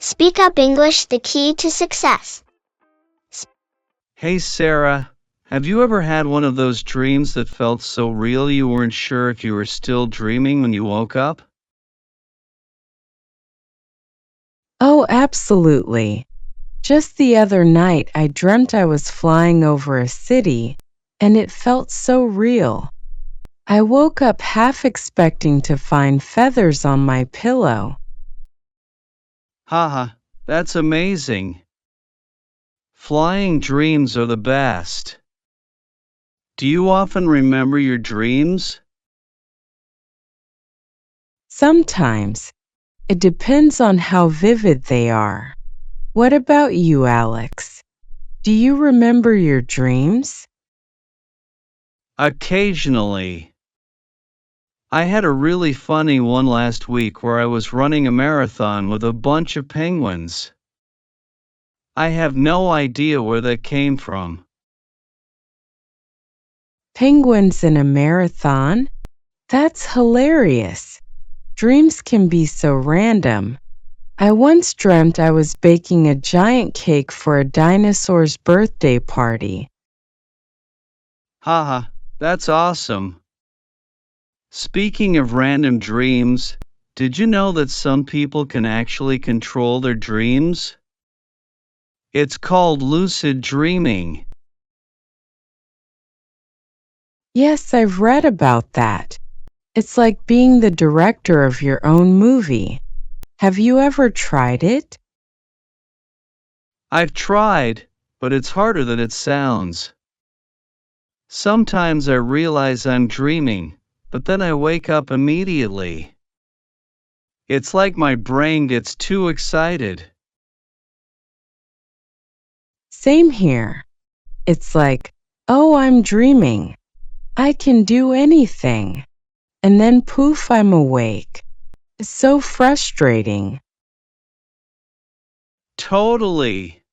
Speak Up English, the key to success. Hey Sarah, have you ever had one of those dreams that felt so real you weren't sure if you were still dreaming when you woke up? Oh, absolutely. Just the other night, I dreamt I was flying over a city, and it felt so real. I woke up half expecting to find feathers on my pillow. Haha, that's amazing. Flying dreams are the best. Do you often remember your dreams? Sometimes. It depends on how vivid they are. What about you, Alex? Do you remember your dreams? Occasionally. I had a really funny one last week where I was running a marathon with a bunch of penguins. I have no idea where that came from. Penguins in a marathon? That's hilarious. Dreams can be so random. I once dreamt I was baking a giant cake for a dinosaur's birthday party. Haha, that's awesome. Speaking of random dreams, did you know that some people can actually control their dreams? It's called lucid dreaming. Yes, I've read about that. It's like being the director of your own movie. Have you ever tried it? I've tried, but it's harder than it sounds. Sometimes I realize I'm dreaming, but then I wake up immediately. It's like my brain gets too excited. Same here. It's like, oh, I'm dreaming. I can do anything. And then poof, I'm awake. It's so frustrating. Totally.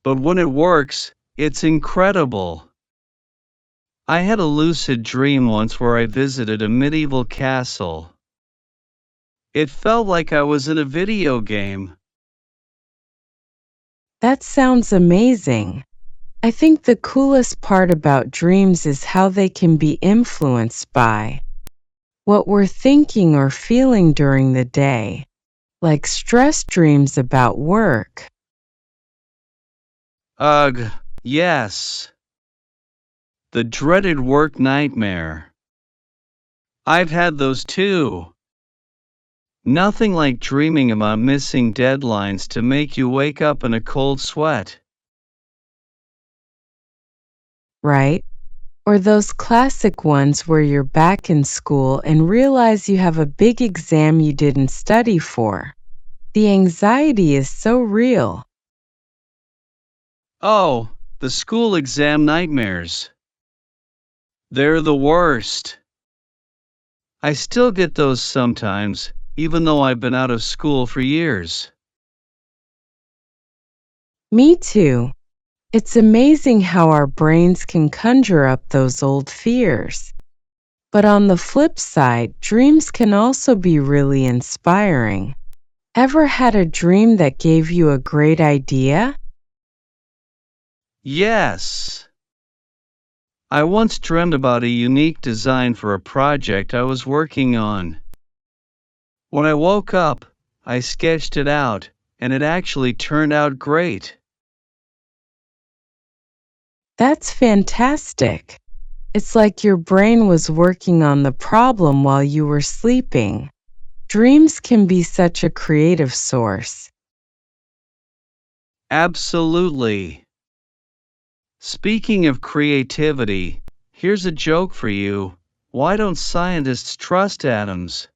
But when it works, it's incredible. I had a lucid dream once where I visited a medieval castle. It felt like I was in a video game. That sounds amazing. I think the coolest part about dreams is how they can be influenced by what we're thinking or feeling during the day, like stress dreams about work. Ugh, yes. The dreaded work nightmare. I've had those too. Nothing like dreaming about missing deadlines to make you wake up in a cold sweat. Right? Or those classic ones where you're back in school and realize you have a big exam you didn't study for. The anxiety is so real. Oh, the school exam nightmares. They're the worst. I still get those sometimes, even though I've been out of school for years. Me too. It's amazing how our brains can conjure up those old fears. But on the flip side, dreams can also be really inspiring. Ever had a dream that gave you a great idea? Yes. I once dreamed about a unique design for a project I was working on. When I woke up, I sketched it out, and it actually turned out great. That's fantastic. It's like your brain was working on the problem while you were sleeping. Dreams can be such a creative source. Absolutely. Speaking of creativity, here's a joke for you. Why don't scientists trust atoms?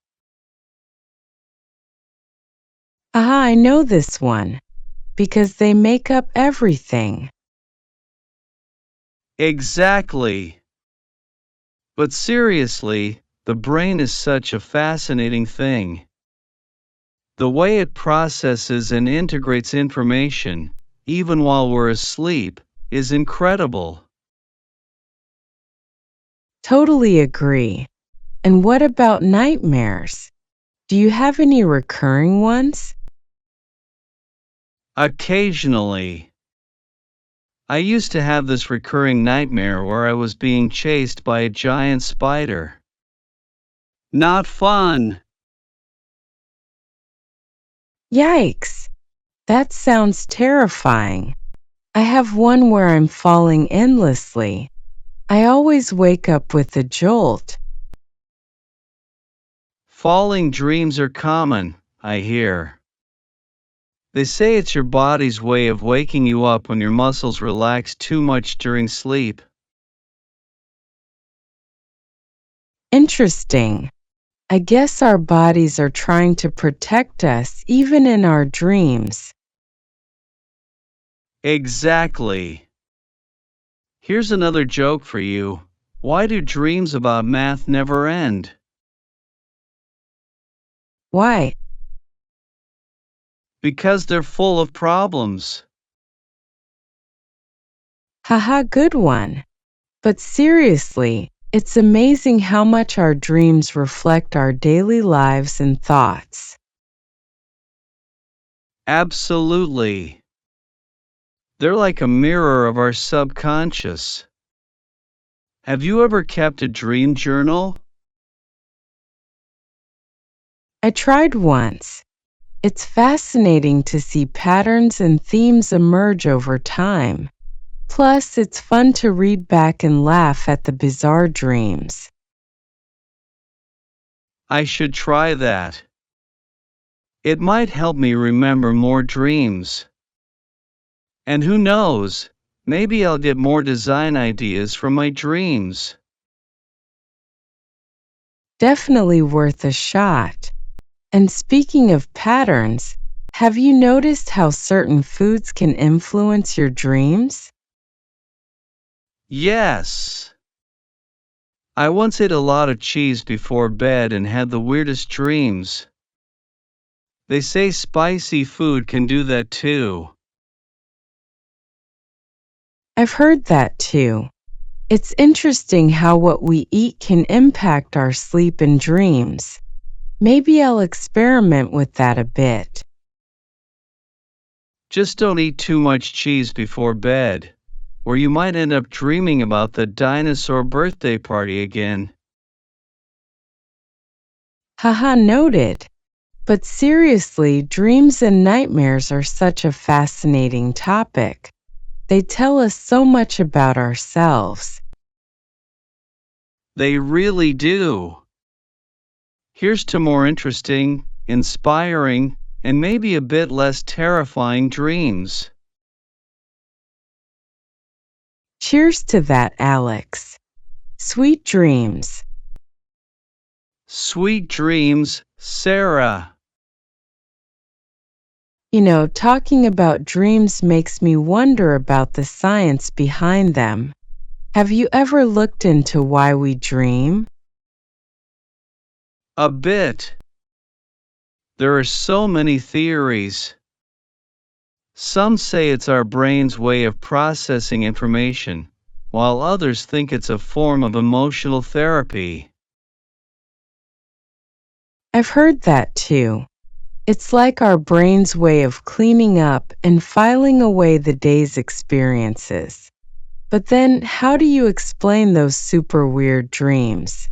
Aha, I know this one. Because they make up everything. Exactly. But seriously, the brain is such a fascinating thing. The way it processes and integrates information, even while we're asleep, is incredible. Totally agree. And what about nightmares? Do you have any recurring ones? Occasionally. I used to have this recurring nightmare where I was being chased by a giant spider. Not fun. Yikes! That sounds terrifying. I have one where I'm falling endlessly. I always wake up with a jolt. Falling dreams are common, I hear. They say it's your body's way of waking you up when your muscles relax too much during sleep. Interesting. I guess our bodies are trying to protect us even in our dreams. Exactly. Here's another joke for you. Why do dreams about math never end? Why? Because they're full of problems. Haha, good one. But seriously, it's amazing how much our dreams reflect our daily lives and thoughts. Absolutely. They're like a mirror of our subconscious. Have you ever kept a dream journal? I tried once. It's fascinating to see patterns and themes emerge over time. Plus, it's fun to read back and laugh at the bizarre dreams. I should try that. It might help me remember more dreams. And who knows, maybe I'll get more design ideas from my dreams. Definitely worth a shot. And speaking of patterns, have you noticed how certain foods can influence your dreams? Yes. I once ate a lot of cheese before bed and had the weirdest dreams. They say spicy food can do that too. I've heard that too. It's interesting how what we eat can impact our sleep and dreams. Maybe I'll experiment with that a bit. Just don't eat too much cheese before bed, or you might end up dreaming about the dinosaur birthday party again. Haha, noted. But seriously, dreams and nightmares are such a fascinating topic. They tell us so much about ourselves. They really do. Here's to more interesting, inspiring, and maybe a bit less terrifying dreams. Cheers to that, Alex. Sweet dreams. Sweet dreams, Sarah. You know, talking about dreams makes me wonder about the science behind them. Have you ever looked into why we dream? A bit. There are so many theories. Some say it's our brain's way of processing information, while others think it's a form of emotional therapy. I've heard that too. It's like our brain's way of cleaning up and filing away the day's experiences. But then, how do you explain those super weird dreams?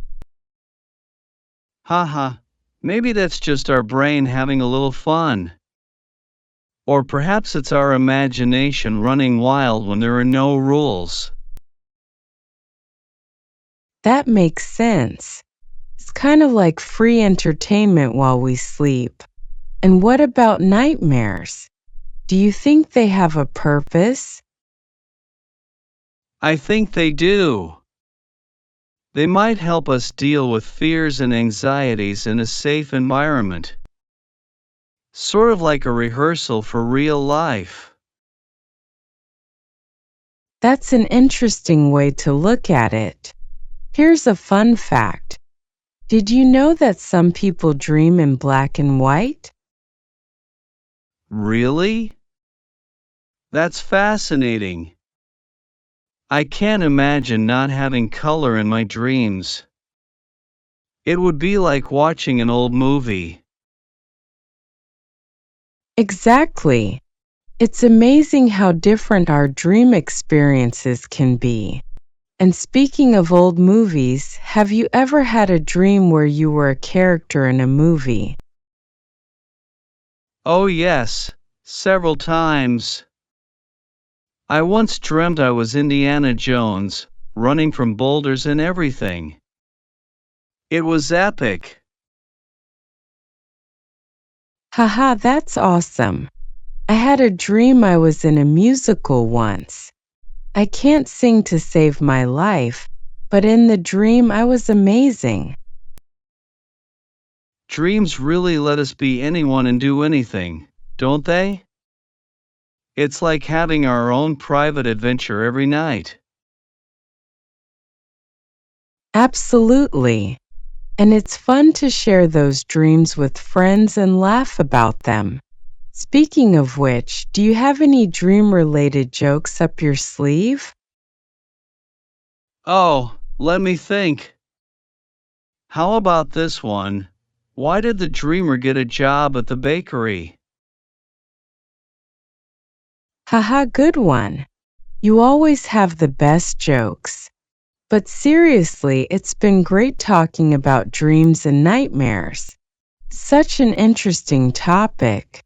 Haha, maybe that's just our brain having a little fun. Or perhaps it's our imagination running wild when there are no rules. That makes sense. It's kind of like free entertainment while we sleep. And what about nightmares? Do you think they have a purpose? I think they do. They might help us deal with fears and anxieties in a safe environment. Sort of like a rehearsal for real life. That's an interesting way to look at it. Here's a fun fact. Did you know that some people dream in black and white? Really? That's fascinating. I can't imagine not having color in my dreams. It would be like watching an old movie. Exactly. It's amazing how different our dream experiences can be. And speaking of old movies, have you ever had a dream where you were a character in a movie? Oh, yes, several times. I once dreamt I was Indiana Jones, running from boulders and everything. It was epic. Haha, that's awesome. I had a dream I was in a musical once. I can't sing to save my life, but in the dream I was amazing. Dreams really let us be anyone and do anything, don't they? It's like having our own private adventure every night. Absolutely. And it's fun to share those dreams with friends and laugh about them. Speaking of which, do you have any dream-related jokes up your sleeve? Oh, let me think. How about this one? Why did the dreamer get a job at the bakery? Haha, good one. You always have the best jokes. But seriously, it's been great talking about dreams and nightmares. Such an interesting topic.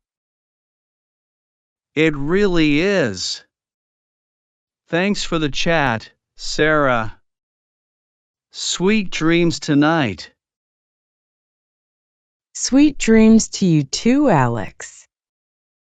It really is. Thanks for the chat, Sarah. Sweet dreams tonight. Sweet dreams to you too, Alex.